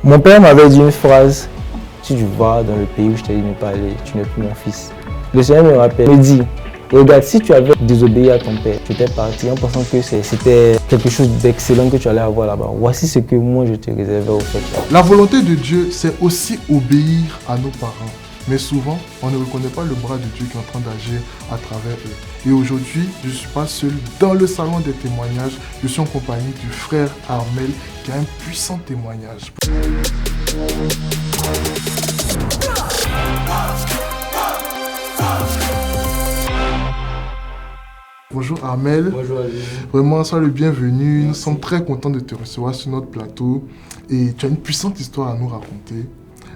Mon père m'avait dit une phrase, si tu vas dans le pays où je t'ai dit de ne pas aller, tu n'es plus mon fils. Le Seigneur me rappelle, me dit, regarde, si tu avais désobéi à ton père, tu étais parti en pensant que c'était quelque chose d'excellent que tu allais avoir là-bas. Voici ce que moi je te réservais au fait. La volonté de Dieu, c'est aussi obéir à nos parents. Mais souvent, on ne reconnaît pas le bras de Dieu qui est en train d'agir à travers eux. Et aujourd'hui, je ne suis pas seul dans le salon des témoignages. Je suis en compagnie du frère Armel qui a un puissant témoignage. Bonjour Armel. Bonjour Ali. Vraiment, sois le bienvenu. Nous sommes très contents de te recevoir sur notre plateau. Et tu as une puissante histoire à nous raconter.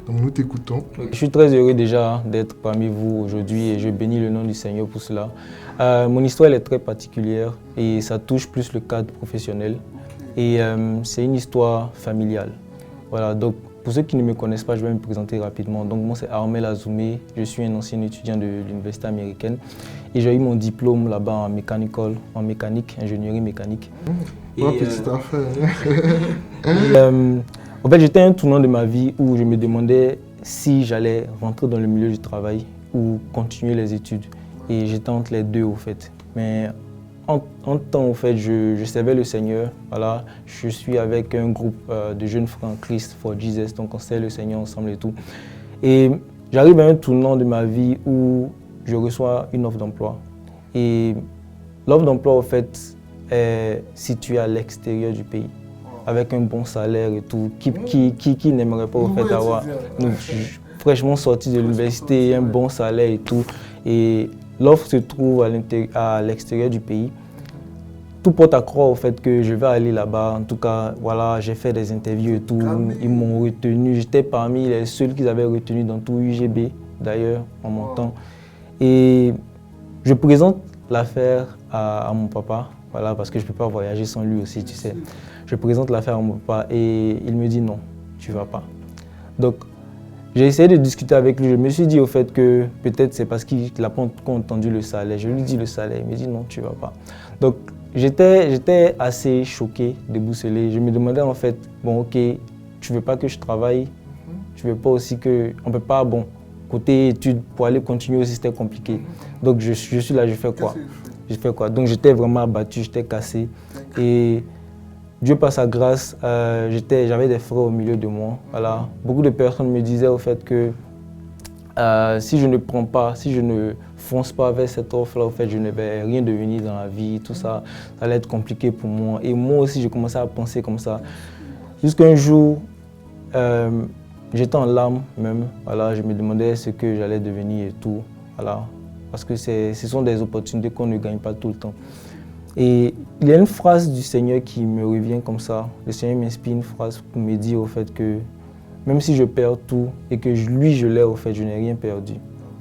Donc nous t'écoutons. Je suis très heureux déjà d'être parmi vous aujourd'hui et je bénis le nom du Seigneur pour cela. Mon histoire elle est très particulière et ça touche plus le cadre professionnel. Et c'est une histoire familiale. Voilà, donc pour ceux qui ne me connaissent pas, je vais me présenter rapidement. Donc moi c'est Armel Azoumé, je suis un ancien étudiant de l'université américaine et j'ai eu mon diplôme là-bas en mécanique, ingénierie mécanique. Petite affaire. En fait, j'étais à un tournant de ma vie où je me demandais si j'allais rentrer dans le milieu du travail ou continuer les études. Et j'étais entre les deux, au fait. Mais en temps, au fait, je servais le Seigneur. Voilà, je suis avec un groupe de jeunes frères en Christ for Jesus, donc on sert le Seigneur ensemble et tout. Et j'arrive à un tournant de ma vie où je reçois une offre d'emploi. Et l'offre d'emploi, au fait, est située à l'extérieur du pays, avec un bon salaire et tout. Qui n'aimerait pas au fait avoir fraîchement sorti de l'université, un bon salaire et tout. Et l'offre se trouve à l'extérieur du pays. Tout porte à croire au fait que je vais aller là-bas. En tout cas, voilà, j'ai fait des interviews et tout. Ils m'ont retenu. J'étais parmi les seuls qu'ils avaient retenu dans tout UGB, d'ailleurs, en mon temps. Et je présente l'affaire à mon papa, voilà, parce que je ne peux pas voyager sans lui aussi, tu sais. Je présente l'affaire à mon papa et il me dit non, tu ne vas pas. Donc, j'ai essayé de discuter avec lui. Je me suis dit au fait que peut-être c'est parce qu'il n'a pas entendu le salaire. Je lui dis le salaire, il me dit non, tu ne vas pas. Donc, j'étais assez choqué, déboussolé. Je me demandais en fait, bon ok, tu ne veux pas que je travaille, tu ne veux pas aussi que, on ne peut pas, bon, côté études, pour aller continuer aussi c'était compliqué. Donc je suis là, je fais quoi? Je fais quoi? Donc j'étais vraiment abattu, j'étais cassé. Et Dieu par sa grâce, j'avais des frères au milieu de moi. Voilà. Beaucoup de personnes me disaient au fait que si je ne prends pas, si je ne fonce pas vers cette offre-là, au fait, je ne vais rien devenir dans la vie, tout ça, ça allait être compliqué pour moi. Et moi aussi, j'ai commencé à penser comme ça. Jusqu'à un jour, j'étais en larmes même. Voilà, je me demandais ce que j'allais devenir et tout. Voilà. Parce que ce sont des opportunités qu'on ne gagne pas tout le temps. Et il y a une phrase du Seigneur qui me revient comme ça. Le Seigneur m'inspire une phrase pour me dire au fait que même si je perds tout et que lui je l'ai au fait, je n'ai rien perdu.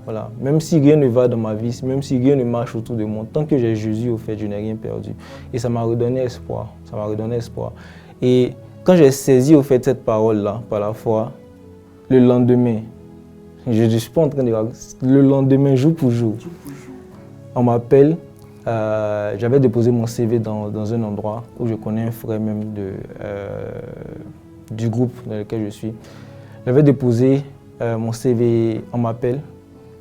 Voilà. Même si rien ne va dans ma vie, même si rien ne marche autour de moi, tant que j'ai Jésus au fait, je n'ai rien perdu. Et ça m'a redonné espoir. Ça m'a redonné espoir. Et quand j'ai saisi au fait cette parole-là par la foi, le lendemain, je ne suis pas en train de raconter, le lendemain, jour pour jour, on m'appelle. J'avais déposé mon CV dans un endroit où je connais un frère même du groupe dans lequel je suis. J'avais déposé mon CV, on m'appelle.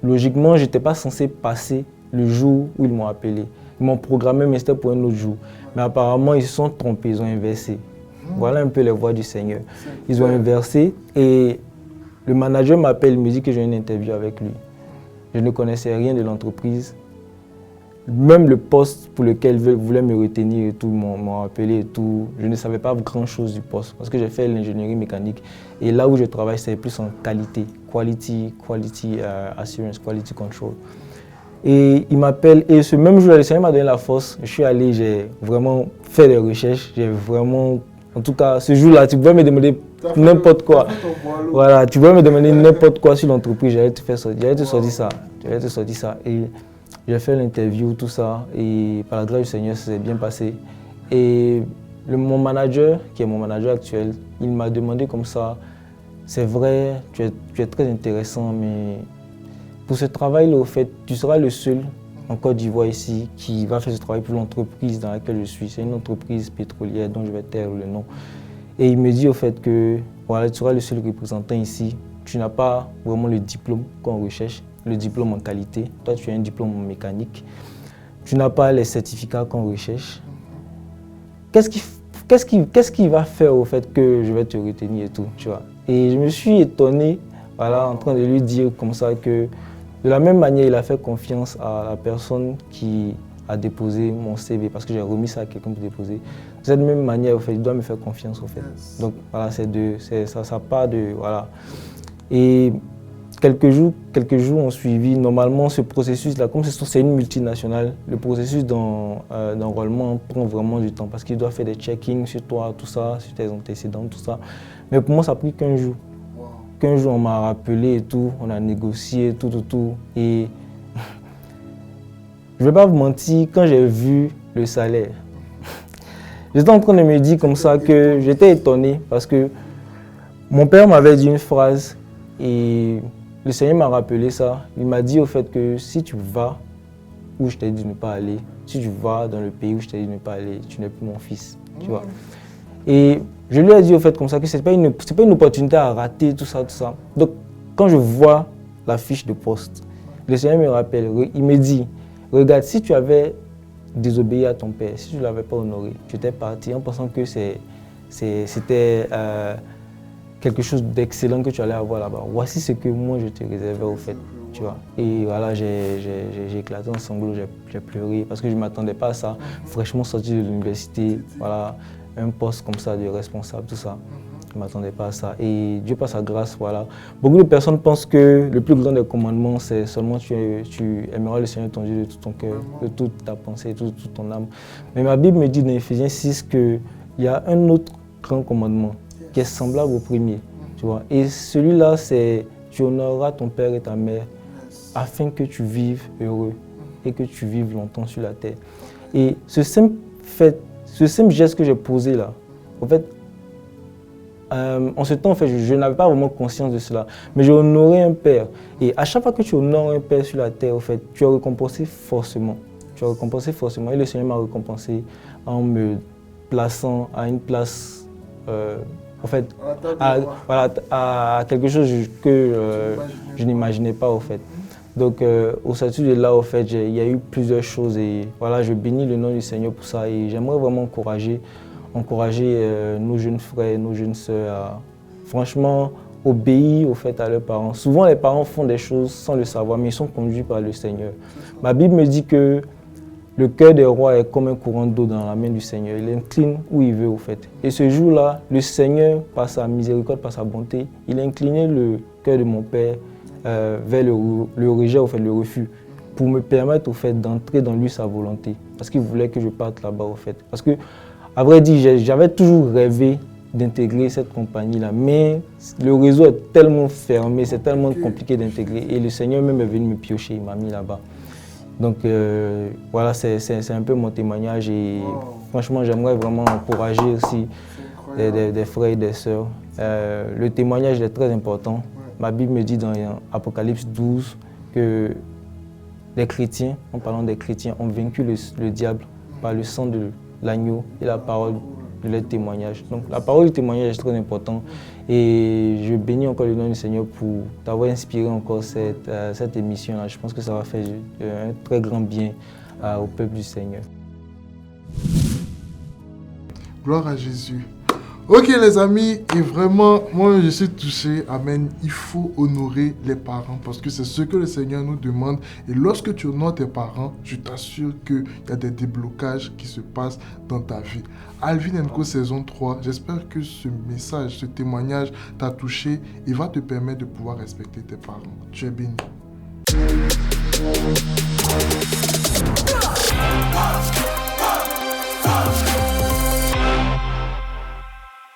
Logiquement, je n'étais pas censé passer le jour où ils m'ont appelé. Ils m'ont programmé, mais c'était pour un autre jour. Mais apparemment, ils se sont trompés, ils ont inversé. Voilà un peu les voies du Seigneur. Ils ont inversé et le manager m'appelle, il me dit que j'ai une interview avec lui. Je ne connaissais rien de l'entreprise. Même le poste pour lequel ils voulaient me retenir et tout, m'ont appelé et tout. Je ne savais pas grand-chose du poste parce que j'ai fait l'ingénierie mécanique. Et là où je travaille, c'est plus en qualité, quality assurance, quality control. Et il m'appelle et ce même jour, le Seigneur m'a donné la force. Je suis allé, j'ai vraiment fait des recherches, j'ai vraiment... En tout cas, ce jour-là, tu pouvais me demander n'importe quoi. Voilà, tu pouvais me demander n'importe quoi sur l'entreprise, j'allais te sortir ça. Et j'ai fait l'interview, tout ça, et par la grâce du Seigneur, ça s'est bien passé. Et mon manager, qui est mon manager actuel, il m'a demandé comme ça, c'est vrai, tu es très intéressant, mais pour ce travail-là, au fait, tu seras le seul en Côte d'Ivoire ici qui va faire ce travail pour l'entreprise dans laquelle je suis. C'est une entreprise pétrolière dont je vais taire le nom. Et il me dit au fait que voilà, tu seras le seul représentant ici. Tu n'as pas vraiment le diplôme qu'on recherche, le diplôme en qualité. Toi, tu as un diplôme en mécanique. Tu n'as pas les certificats qu'on recherche. Qu'est-ce qui va faire au fait que je vais te retenir et tout, tu vois? Et je me suis étonné, voilà, en train de lui dire comme ça que de la même manière, il a fait confiance à la personne qui a déposé mon CV parce que j'ai remis ça à quelqu'un pour déposer. De cette même manière, au fait, il doit me faire confiance, au fait. Donc voilà, ça part de, voilà. Et quelques jours ont suivi. Normalement, ce processus-là, comme c'est une multinationale, le processus d'enrôlement prend vraiment du temps parce qu'il doit faire des check-ins sur toi, tout ça, sur tes antécédents, tout ça. Mais pour moi, ça a pris 15 jours. 15 jours, on m'a rappelé et tout, on a négocié, tout. Et je ne vais pas vous mentir, quand j'ai vu le salaire, j'étais en train de me dire comme ça que j'étais étonné parce que mon père m'avait dit une phrase et le Seigneur m'a rappelé ça. Il m'a dit au fait que si tu vas où je t'ai dit de ne pas aller, si tu vas dans le pays où je t'ai dit de ne pas aller, tu n'es plus mon fils, tu vois. Et je lui ai dit au fait comme ça que ce n'est pas une opportunité à rater, tout ça. Donc, quand je vois la fiche de poste, le Seigneur me rappelle, il me dit, regarde, si tu avais désobéi à ton père, si tu ne l'avais pas honoré, tu étais parti en pensant que c'était quelque chose d'excellent que tu allais avoir là-bas. Voici ce que moi je te réservais au fait, tu vois. Et voilà, j'ai éclaté en sanglots, j'ai pleuré parce que je ne m'attendais pas à ça. Fraîchement sorti de l'université, voilà, un poste comme ça de responsable, tout ça. Je ne m'attendais pas à ça. Et Dieu par sa grâce, voilà. Beaucoup de personnes pensent que le plus grand des commandements, c'est seulement tu aimeras le Seigneur ton Dieu de tout ton cœur, de toute ta pensée, de toute ton âme. Mais ma Bible me dit dans Éphésiens 6 qu'il y a un autre grand commandement qui est semblable au premier, tu vois. Et celui-là, c'est tu honoreras ton père et ta mère afin que tu vives heureux et que tu vives longtemps sur la terre. Et ce simple geste que j'ai posé là, en fait, en ce temps, en fait, je n'avais pas vraiment conscience de cela, mais j'ai honoré un père. Et à chaque fois que tu honores un père sur la terre, en fait, tu es récompensé forcément. Tu es récompensé forcément. Et le Seigneur m'a récompensé en me plaçant à une place, en fait, à quelque chose que je n'imaginais pas, en fait. Donc, au statut de là, en fait, il y a eu plusieurs choses et voilà, je bénis le nom du Seigneur pour ça. Et j'aimerais vraiment encourager nos jeunes frères, nos jeunes sœurs à franchement obéir au fait à leurs parents. Souvent, les parents font des choses sans le savoir, mais ils sont conduits par le Seigneur. Ma Bible me dit que le cœur des rois est comme un courant d'eau dans la main du Seigneur. Il incline où il veut, au fait. Et ce jour-là, le Seigneur, par sa miséricorde, par sa bonté, il a incliné le cœur de mon père vers le rejet, au fait, le refus, pour me permettre, au fait, d'entrer dans lui sa volonté. Parce qu'il voulait que je parte là-bas, au fait. Parce que, à vrai dire, j'avais toujours rêvé d'intégrer cette compagnie-là, mais le réseau est tellement fermé, c'est tellement compliqué d'intégrer. Et le Seigneur même est venu me piocher, il m'a mis là-bas. Donc voilà, c'est un peu mon témoignage et franchement, j'aimerais vraiment encourager aussi des frères et des sœurs. Le témoignage est très important. Ma Bible me dit dans Apocalypse 12 que les chrétiens, en parlant des chrétiens, ont vaincu le diable par le sang de l'agneau et la parole de leur témoignage. Donc la parole du témoignage est très importante et je bénis encore le nom du Seigneur pour t'avoir inspiré encore cette émission-là. Je pense que ça va faire un très grand bien au peuple du Seigneur. Gloire à Jésus. Ok les amis, et vraiment, moi je suis touché, amen, il faut honorer les parents parce que c'est ce que le Seigneur nous demande. Et lorsque tu honores tes parents, je t'assure qu'il y a des déblocages qui se passent dans ta vie. Alvin & Co saison 3, j'espère que ce message, ce témoignage t'a touché et va te permettre de pouvoir respecter tes parents. Tu es béni.